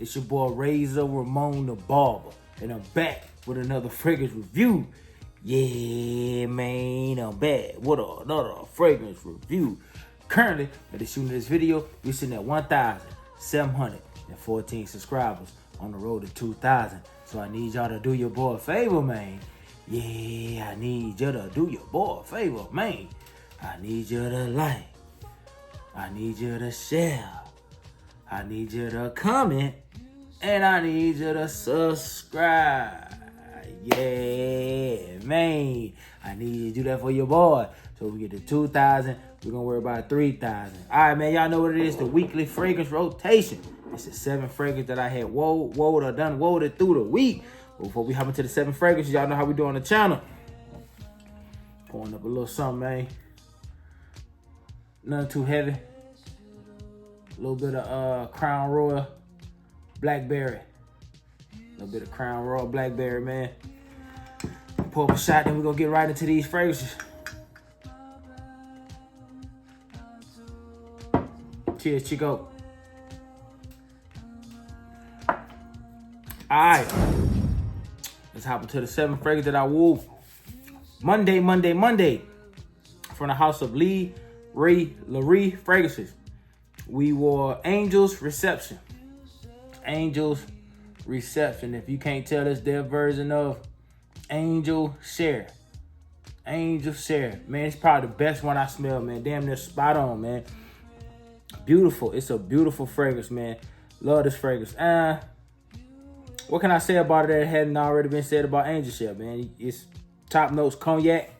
It's your boy RAYZORRamonthebarber, the barber, and I'm back with another fragrance review. Yeah, man, I'm back with another fragrance review. Currently, at the shooting of this video, we're sitting at 1,714 subscribers on the road to 2,000. So I need y'all to do your boy a favor, man. Yeah, I need you to do your boy a favor, man. I need you to like. I need you to share. I need you to comment. And I need you to subscribe. Yeah, man. I need you to do that for your boy. So we get to 2,000. We're going to worry about 3,000. All right, man. Y'all know what it is. The weekly fragrance rotation. It's the 7 fragrances that I had woed through the week. Before we hop into the 7 fragrances, y'all know how we do on the channel. Pouring up a little something, man. Nothing too heavy. A little bit of Crown Royal Blackberry. A little bit of Crown Royal Blackberry, man. Pour up a shot, then we're going to get right into these fragrances. Cheers, Chico. Alright. Let's hop into the 7 fragrances that I wore Monday. From the house of Ree Fragrances. We wore Angel's Reception. Angel's Reception. If you can't tell, it's their version of Angel Share. Angel Share. Man, it's probably the best one I smell, man. Damn near spot on, man. Beautiful. It's a beautiful fragrance, man. Love this fragrance. What can I say about it that hadn't already been said about Angel Share, man? It's top notes cognac.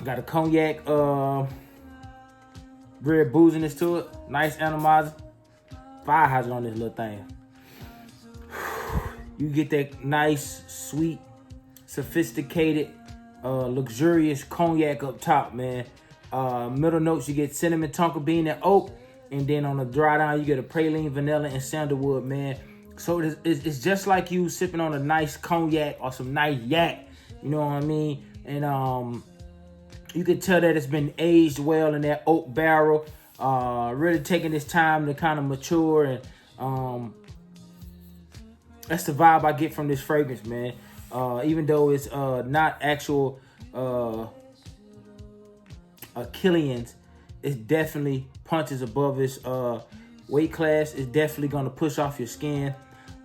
Got a cognac red booziness to it. Nice atomizer. Fire hazard on this little thing. You get that nice, sweet, sophisticated, luxurious cognac up top, man. Middle notes, you get cinnamon, tonka bean, and oak. And then on the dry down, you get a praline, vanilla, and sandalwood, man. So it's just like you sipping on a nice cognac or some nice yak. You know what I mean? And you can tell that it's been aged well in that oak barrel. Really taking this time to kind of mature. And that's the vibe I get from this fragrance, man. Even though it's not actual Killian's, it definitely punches above its weight class. It's definitely going to push off your skin.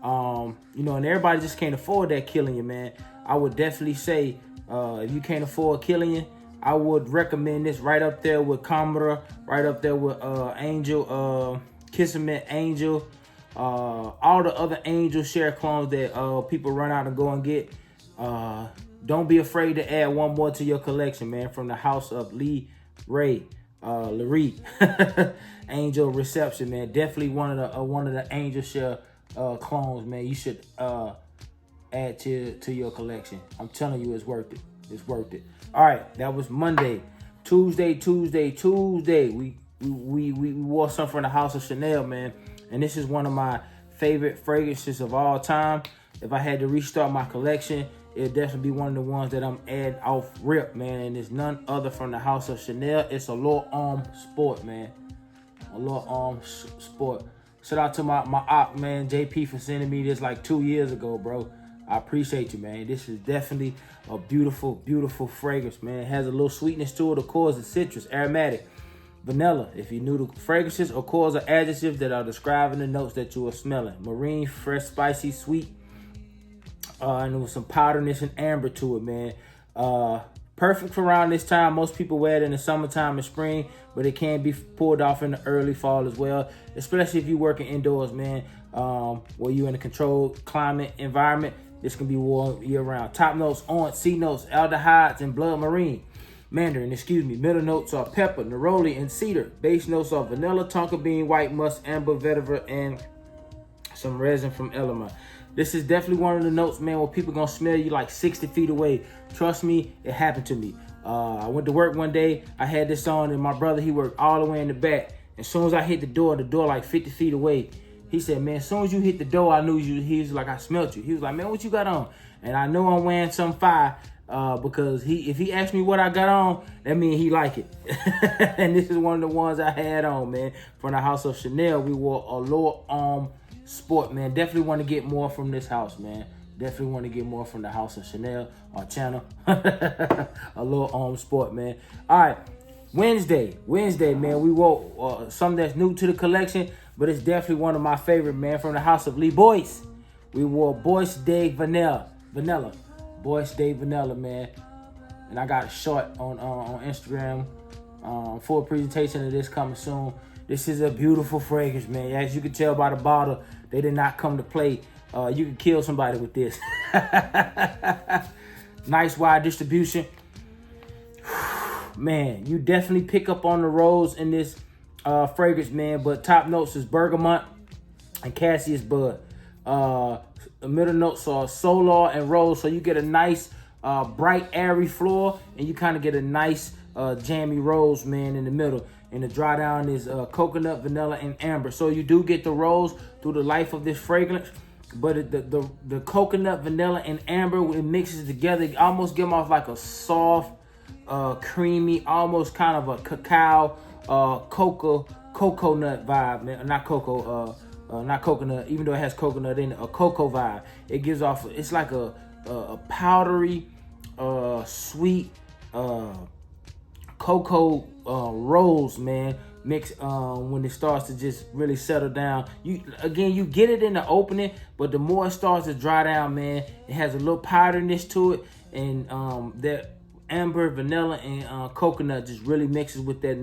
You know, and everybody just can't afford that Killian, man. I would definitely say if you can't afford Killian, I would recommend this right up there with Camera, right up there with Angel, Kismet, Angel, all the other Angel Share clones that people run out and go and get. Don't be afraid to add one more to your collection, man, from the house of Ree Angel Reception, man. Definitely one of the Angel Share clones, man. You should add to your collection. I'm telling you, it's worth it. It's worth it. All right, that was Monday. Tuesday. We wore something from the house of Chanel, man. And this is one of my favorite fragrances of all time. If I had to restart my collection, it'd definitely be one of the ones that I'm adding off rip, man. And it's none other from the house of Chanel. It's Allure Homme Sport, man. Allure Homme Sport. Shout out to my op, man, JP, for sending me this like 2 years ago, bro. I appreciate you, man. This is definitely a beautiful, beautiful fragrance, man. It has a little sweetness to it. Of course, it's citrus, aromatic, vanilla. If you're new to fragrances, of course, are adjectives that are describing the notes that you are smelling. Marine, fresh, spicy, sweet, and with some powderness and amber to it, man. Perfect for around this time. Most people wear it in the summertime and spring, but it can be pulled off in the early fall as well, especially if you're working indoors, man, where you're in a controlled climate environment. This can be worn year-round. Top notes, orange, C notes, aldehydes, and blood marine. Mandarin, Middle notes are pepper, neroli, and cedar. Base notes are vanilla, tonka bean, white musk, amber, vetiver, and some resin from Element. This is definitely one of the notes, man, where people gonna smell you like 60 feet away. Trust me, it happened to me. I went to work one day, I had this on, and my brother, he worked all the way in the back. As soon as I hit the door like 50 feet away, he said, man, as soon as you hit the door, I knew you. He was like, I smelt you. He was like, man, what you got on? And I know I'm wearing some fire because if he asked me what I got on, that means he like it. And this is one of the ones I had on, man. From the house of Chanel, we wore Allure Homme sport, man. Definitely want to get more from this house, man. Definitely want to get more from the house of Chanel, our channel. Allure Homme sport, man. All right, Wednesday, man. We wore something that's new to the collection, but it's definitely one of my favorite, man. From the house of Lee Boyce, we wore Bose De Vanilla. Bose De Vanilla, man. And I got a short on Instagram. Full presentation of this coming soon. This is a beautiful fragrance, man. As you can tell by the bottle, they did not come to play. You can kill somebody with this. Nice wide distribution. Man, you definitely pick up on the rose in this fragrance, man. But top notes is bergamot and cassius bud. The middle notes are solar and rose. So you get a nice bright, airy floral, and you kind of get a nice jammy rose, man, in the middle. And the dry down is coconut, vanilla, and amber. So you do get the rose through the life of this fragrance. But the coconut, vanilla, and amber, it mixes together. You almost give them off like a soft, creamy, almost kind of a cacao, coconut vibe, man. Not coconut, even though it has coconut in it, a cocoa vibe. It gives off, it's like a powdery, sweet, cocoa rose, man. Mix when it starts to just really settle down. You get it in the opening, but the more it starts to dry down, man, it has a little powderiness to it, and that amber, vanilla, and coconut just really mixes with that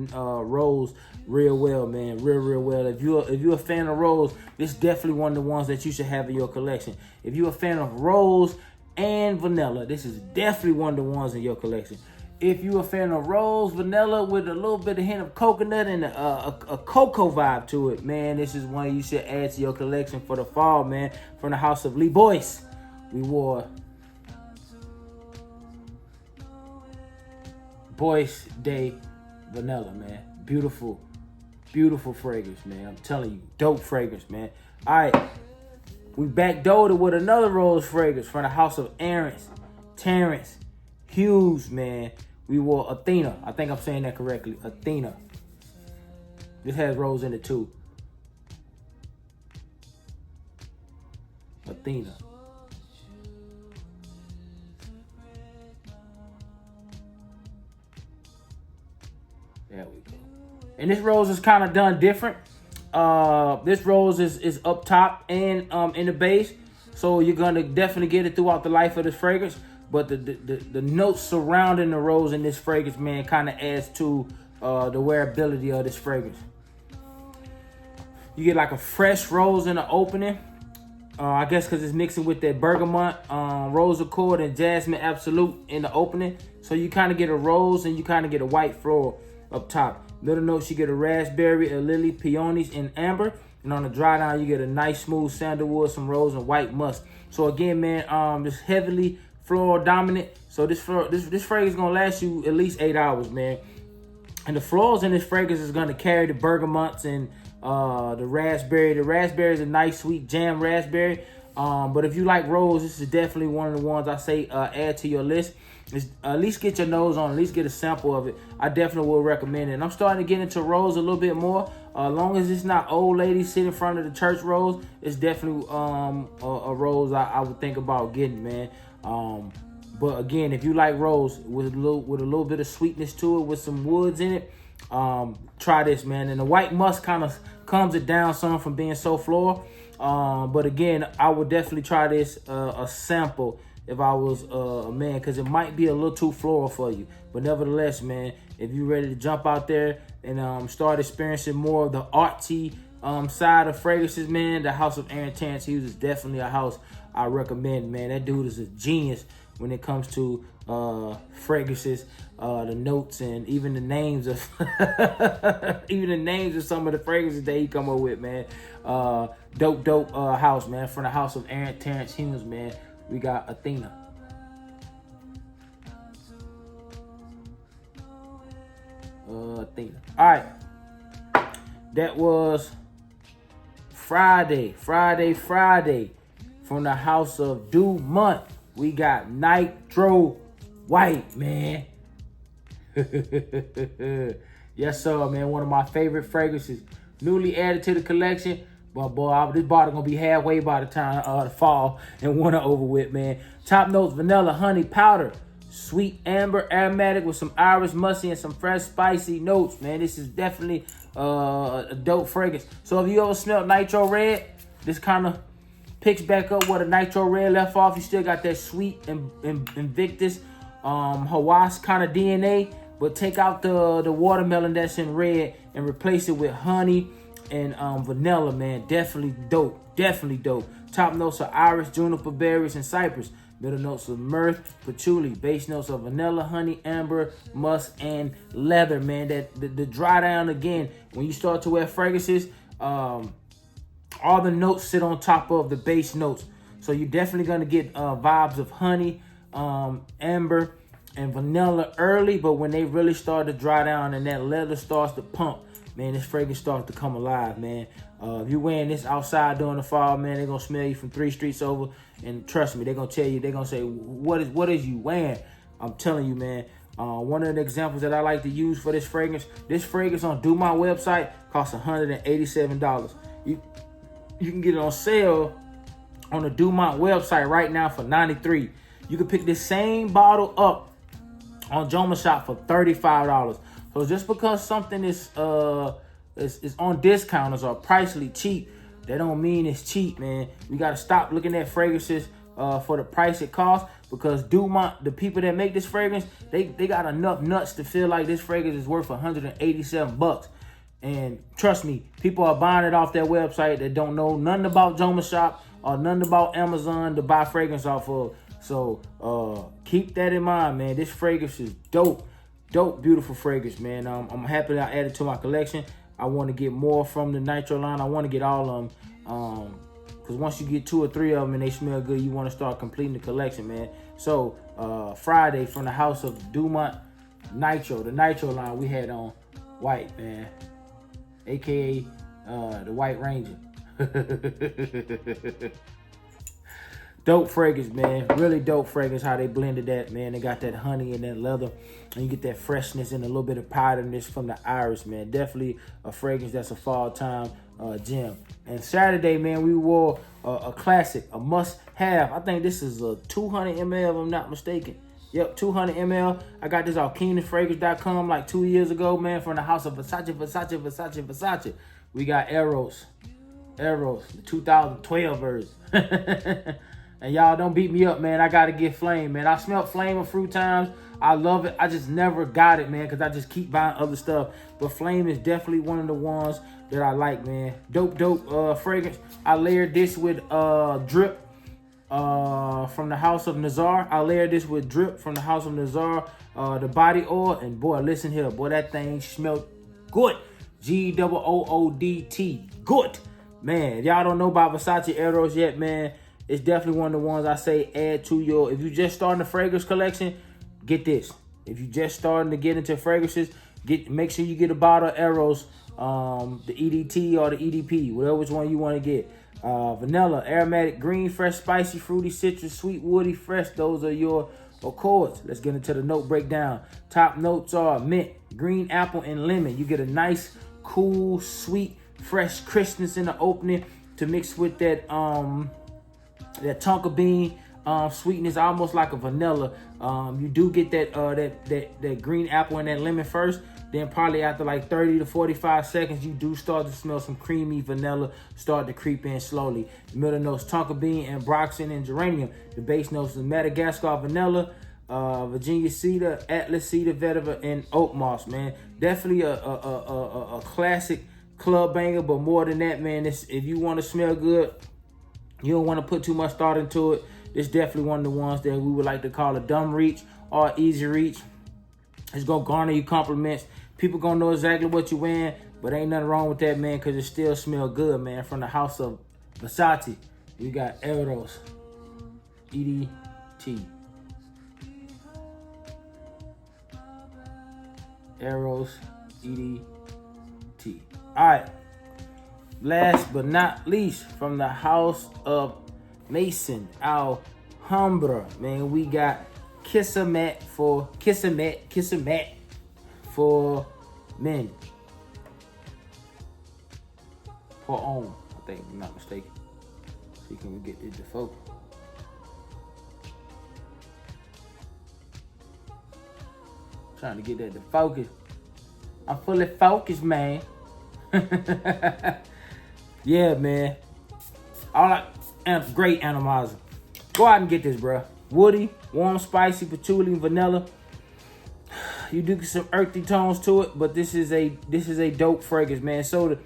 rose real well, man. Real well. If you're a fan of rose, this is definitely one of the ones that you should have in your collection. If you're a fan of rose and vanilla, this is definitely one of the ones in your collection. If you're a fan of rose, vanilla with a little bit of hint of coconut and a cocoa vibe to it, man, this is one you should add to your collection for the fall, man. From the house of Lee Boyce, we wore Bose De Vanilla, man. Beautiful, beautiful fragrance, man. I'm telling you, dope fragrance, man. All right, we backdoored it with another rose fragrance from the house of Terrence, Hughes, man. We wore Athena. I think I'm saying that correctly. Athena. This has rose in it too. Athena. There we go. And this rose is kind of done different. This rose is up top and in the base. So you're gonna definitely get it throughout the life of this fragrance. But the notes surrounding the rose in this fragrance, man, kind of adds to the wearability of this fragrance. You get like a fresh rose in the opening. I guess because it's mixing with that bergamot, rose accord, and jasmine absolute in the opening. So you kind of get a rose and you kind of get a white floral up top. Middle notes, you get a raspberry, a lily, peonies, and amber. And on the dry down, you get a nice smooth sandalwood, some rose, and white musk. So again, man, this heavily floral dominant. So this fragrance is gonna last you at least 8 hours, man. And the florals in this fragrance is gonna carry the bergamots and the raspberry. The raspberry is a nice sweet jam raspberry. But if you like rose, this is definitely one of the ones I say add to your list. At least get your nose on, at least get a sample of it. I definitely will recommend it. And I'm starting to get into rose a little bit more. As long as it's not old ladies sitting in front of the church rose, it's definitely a rose I would think about getting, man. But again, if you like rose with a little bit of sweetness to it, with some woods in it, try this, man. And the white musk kind of calms it down some from being so floral. But again, I would definitely try this a sample if I was a man, because it might be a little too floral for you. But nevertheless, man, if you're ready to jump out there and start experiencing more of the artsy side of fragrances, man, the house of Terrence Hughes is definitely a house I recommend, man. That dude is a genius when it comes to fragrances, the notes, and even the names of some of the fragrances that he come up with, man. Dope house, man. From the house of Terrence Hughes, man, we got Athena. Athena. All right, that was Friday. From the house of Dumont, we got Nitro White, man. Yes, sir, man. One of my favorite fragrances. Newly added to the collection, But boy, this bottle gonna be halfway by the time the fall and winter over with, man. Top notes: vanilla, honey, powder, sweet amber, aromatic with some iris, musty, and some fresh spicy notes, man. This is definitely a dope fragrance. So if you ever smelled Nitro Red, this kind of picks back up where the Nitro Red left off. You still got that sweet and Invictus, Hawaii kind of DNA, but take out the watermelon that's in red and replace it with honey and vanilla, man. Definitely dope. Definitely dope. Top notes are iris, juniper berries, and cypress. Middle notes of myrrh, patchouli. Base notes of vanilla, honey, amber, musk, and leather, man. That the dry down again. When you start to wear fragrances, all the notes sit on top of the base notes. So you're definitely gonna get vibes of honey, amber, and vanilla early. But when they really start to dry down and that leather starts to pump, man, this fragrance starts to come alive, man. If you're wearing this outside during the fall, man, they're going to smell you from 3 streets over. And trust me, they're going to tell you, they're going to say, what is you wearing? I'm telling you, man. One of the examples that I like to use for this fragrance on Dumont website costs $187. You can get it on sale on the Dumont website right now for $93. You can pick this same bottle up on Joma Shop for $35. So just because something is on discounters or pricely cheap, that don't mean it's cheap, man. We got to stop looking at fragrances for the price it costs, because Dumont, the people that make this fragrance, they got enough nuts to feel like this fragrance is worth $187. And trust me, people are buying it off their website that don't know nothing about Joma Shop or nothing about Amazon to buy fragrance off of. So keep that in mind, man. This fragrance is dope. Dope, beautiful fragrance, man. I'm happy that I added to my collection. I want to get more from the Nitro line. I want to get all of them. Because once you get 2 or 3 of them and they smell good, you want to start completing the collection, man. So Friday, from the house of Dumont Nitro, the Nitro line, we had on white, man. AKA the White Ranger. Dope fragrance, man. Really dope fragrance, how they blended that, man. They got that honey and that leather, and you get that freshness and a little bit of powderness from the iris, man. Definitely a fragrance that's a fall time gem. And Saturday, man, we wore a classic, a must-have. I think this is a 200 ml, if I'm not mistaken. Yep, 200 ml. I got this off KingdomFragrance.com like 2 years ago, man, from the house of Versace. We got Eros, the 2012 version. And y'all don't beat me up, man. I got to get Flame, man. I smelled Flame a few times. I love it. I just never got it, man, because I just keep buying other stuff. But Flame is definitely one of the ones that I like, man. Dope fragrance. I layered this with Drip from the house of Nazar. I layered this with Drip from the house of Nazar, the body oil. And boy, listen here. Boy, that thing smelled good. Goodt. Good. Man, y'all don't know about Versace Eros yet, man. It's definitely one of the ones I say add to your, if you just starting a fragrance collection, get this. If you just starting to get into fragrances, make sure you get a bottle of Eros, the EDT or the EDP, whatever which one you want to get. Vanilla, aromatic, green, fresh, spicy, fruity, citrus, sweet, woody, fresh. Those are your accords. Let's get into the note breakdown. Top notes are mint, green apple, and lemon. You get a nice, cool, sweet, fresh crispness in the opening to mix with that that tonka bean sweetness, almost like a vanilla. You do get that green apple and that lemon first. Then probably after like 30 to 45 seconds, you do start to smell some creamy vanilla start to creep in slowly. The middle notes, tonka bean, and ambroxan, and geranium. The base notes is Madagascar vanilla, Virginia cedar, Atlas cedar, vetiver, and oak moss, man. Definitely a classic club banger, but more than that, man, if you want to smell good, you don't want to put too much thought into it, this definitely one of the ones that we would like to call a dumb reach or easy reach. It's going to garner you compliments. People going to know exactly what you're wearing, but ain't nothing wrong with that, man, because it still smell good, man. From the house of Versace, we got Eros, EDT. Eros, EDT. All right. Last but not least, from the house of Mason, Alhambra, man, we got kismet for men. For on. I think I'm not mistaken. See, can we get it to focus? Trying to get that to focus. I'm fully focused, man. Yeah, man. Great atomizer. Go out and get this, bro. Woody, warm, spicy, patchouli, and vanilla. You do get some earthy tones to it, but this is a dope fragrance, man. So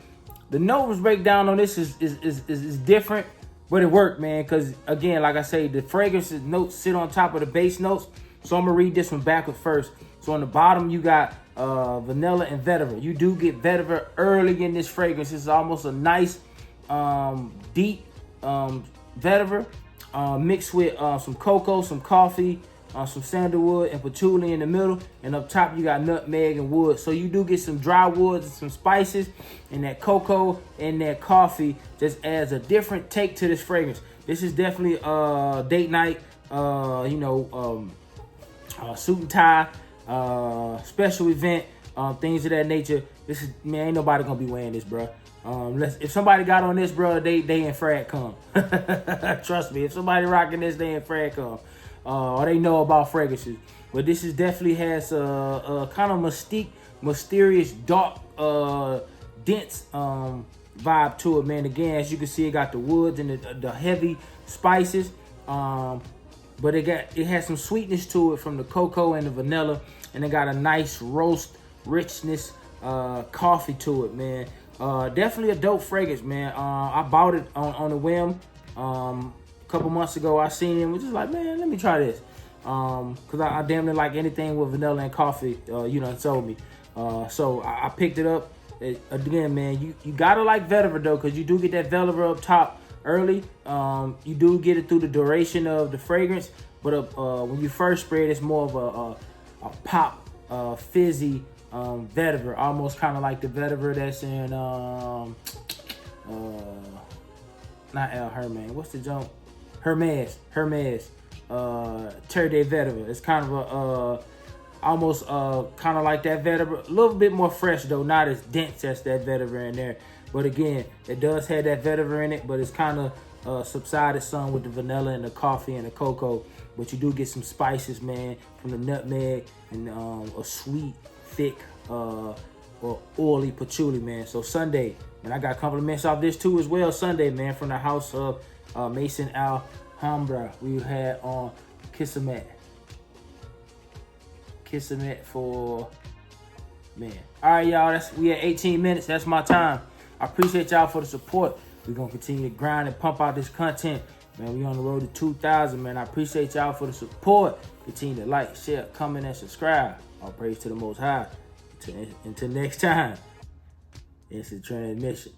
the notes breakdown on this is different, but it worked, man. Cause again, like I say, the fragrances notes sit on top of the base notes. So I'm gonna read this one backwards first. So on the bottom you got vanilla and vetiver. You do get vetiver early in this fragrance. This is almost a nice deep vetiver mixed with some cocoa, some coffee, some sandalwood and patchouli in the middle, and up top you got nutmeg and wood. So you do get some dry woods and some spices, and that cocoa and that coffee just adds a different take to this fragrance. This is definitely date night, suit and tie, special event, things of that nature. This is, man, ain't nobody gonna be wearing this, bro. If somebody got on this, bro, they in frag come. Trust me, if somebody rocking this, they in frag come. Or they know about fragrances. But this is definitely has a kind of mysterious, dark, dense vibe to it, man. Again, as you can see, it got the woods and the heavy spices. But it has some sweetness to it from the cocoa and the vanilla, and it got a nice roast richness, coffee to it, man. Definitely a dope fragrance, man. I bought it on a whim. A couple months ago, I seen it and was just like, man, let me try this. Cause I damn near like anything with vanilla and coffee, sold me. So I picked it up. Again, man, you gotta like vetiver though, cause you do get that vetiver up top early. You do get it through the duration of the fragrance, but when you first spray it, it's more of a pop, fizzy vetiver, almost kind of like the vetiver that's in not El Hermes. What's the jump? Hermes. Terre de vetiver. It's kind of almost kind of like that vetiver, a little bit more fresh though, not as dense as that vetiver in there. But again, it does have that vetiver in it, but it's kind of subsided some with the vanilla and the coffee and the cocoa. But you do get some spices, man, from the nutmeg and a sweet, thick, or oily patchouli, man. So Sunday, and I got compliments off this too as well. Sunday, man, from the house of Mason Alhambra, we had on kismet for, man. All right, y'all, we at 18 minutes. That's my time. I appreciate y'all for the support. We're going to continue to grind and pump out this content. Man, we on the road to 2,000, man. I appreciate y'all for the support. Continue to like, share, comment, and subscribe. All praise to the Most High. Until next time, it's a transmission.